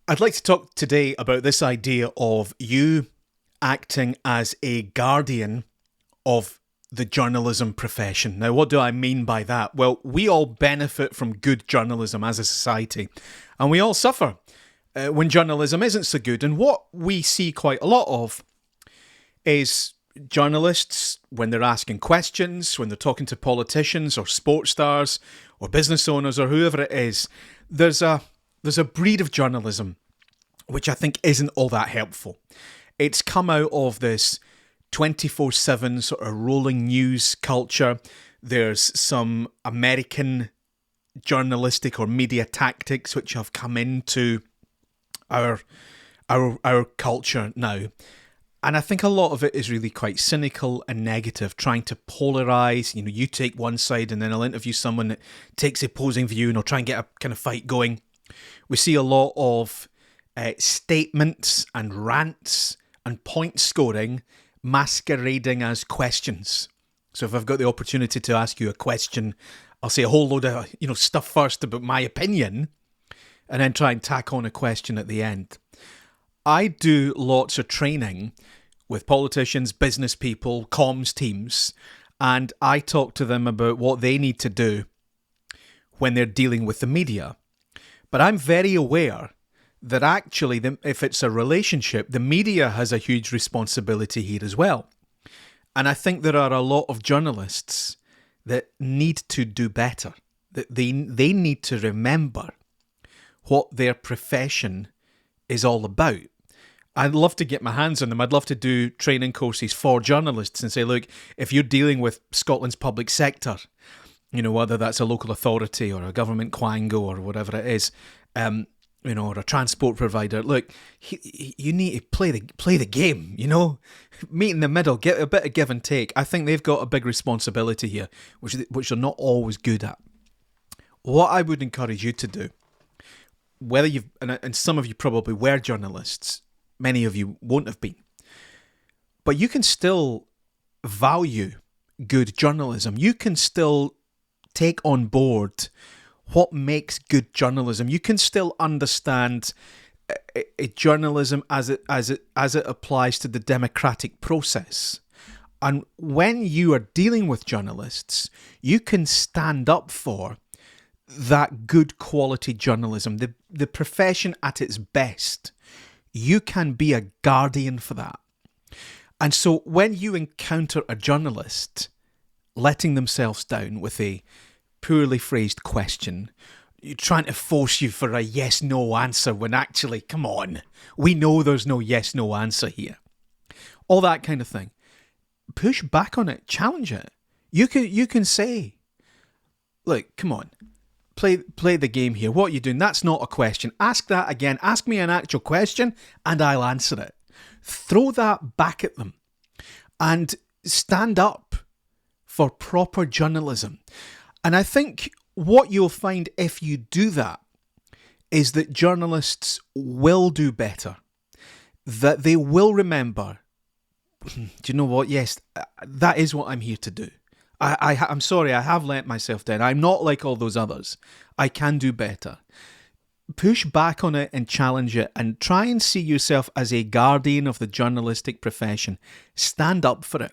I'd like to talk today about this idea of you acting as a guardian of the journalism profession. Now, what do I mean by that? Well, we all benefit from good journalism as a society, and we all suffer when journalism isn't so good. And what we see quite a lot of is journalists, when they're asking questions, when they're talking to politicians or sports stars or business owners or whoever it is, there's a breed of journalism which I think isn't all that helpful. It's come out of this 24/7 sort of rolling news culture. There's some American journalistic or media tactics which have come into our culture now. And I think a lot of it is really quite cynical and negative, trying to polarize. You take one side and then I'll interview someone that takes the opposing view and I'll try and get a kind of fight going. We see a lot of statements and rants and point scoring masquerading as questions. So if I've got the opportunity to ask you a question, I'll say a whole load of stuff first about my opinion and then try and tack on a question at the end. I do lots of training with politicians, business people, comms teams, and I talk to them about what they need to do when they're dealing with the media. But I'm very aware that actually, if it's a relationship, the media has a huge responsibility here as well. And I think there are a lot of journalists that need to do better. That they need to remember what their profession is all about. I'd love to get my hands on them. I'd love to do training courses for journalists and say, look, if you're dealing with Scotland's public sector, whether that's a local authority or a government quango or whatever it is, or a transport provider, look, you need to play the game, meet in the middle, get a bit of give and take. I think they've got a big responsibility here, which they're not always good at. What I would encourage you to do, whether and some of you probably were journalists, many of you won't have been, but you can still value good journalism. You can still take on board what makes good journalism. You can still understand a journalism as it applies to the democratic process. And when you are dealing with journalists, you can stand up for that good quality journalism, the profession at its best. You can be a guardian for that. And so when you encounter a journalist letting themselves down with a poorly phrased question, you're trying to force you for a yes-no answer when actually, come on, we know there's no yes-no answer here. All that kind of thing. Push back on it, challenge it. You can say, look, come on, play the game here. What are you doing? That's not a question. Ask that again. Ask me an actual question and I'll answer it. Throw that back at them and stand up for proper journalism. And I think what you'll find if you do that is that journalists will do better, that they will remember, do you know what? Yes, that is what I'm here to do. I'm sorry, I have let myself down. I'm not like all those others. I can do better. Push back on it and challenge it and try and see yourself as a guardian of the journalistic profession. Stand up for it.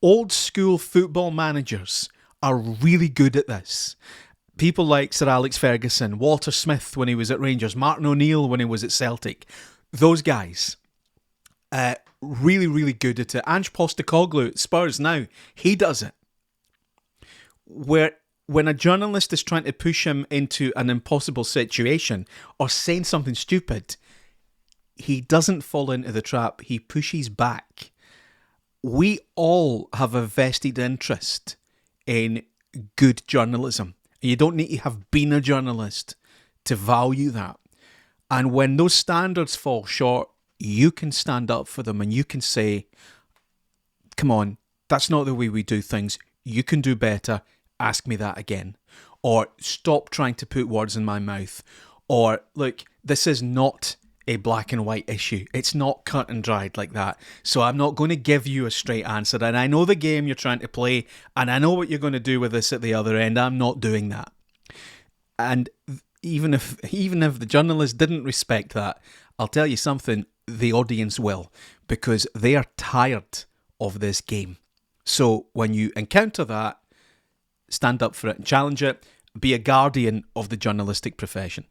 Old school football managers are really good at this. People like Sir Alex Ferguson, Walter Smith when he was at Rangers, Martin O'Neill when he was at Celtic. Those guys, really, really good at it. Ange Postecoglou at Spurs now, he does it. When a journalist is trying to push him into an impossible situation or saying something stupid, he doesn't fall into the trap. He pushes back. We all have a vested interest in good journalism. You don't need to have been a journalist to value that. And when those standards fall short, you can stand up for them and you can say, come on, that's not the way we do things. You can do better. Ask me that again. Or stop trying to put words in my mouth. Or, look, this is not a black and white issue. It's not cut and dried like that. So I'm not going to give you a straight answer. And I know the game you're trying to play, and I know what you're going to do with this at the other end. I'm not doing that. And even if the journalist didn't respect that, I'll tell you something, the audience will, because they are tired of this game. So when you encounter that, stand up for it and challenge it. Be a guardian of the journalistic profession.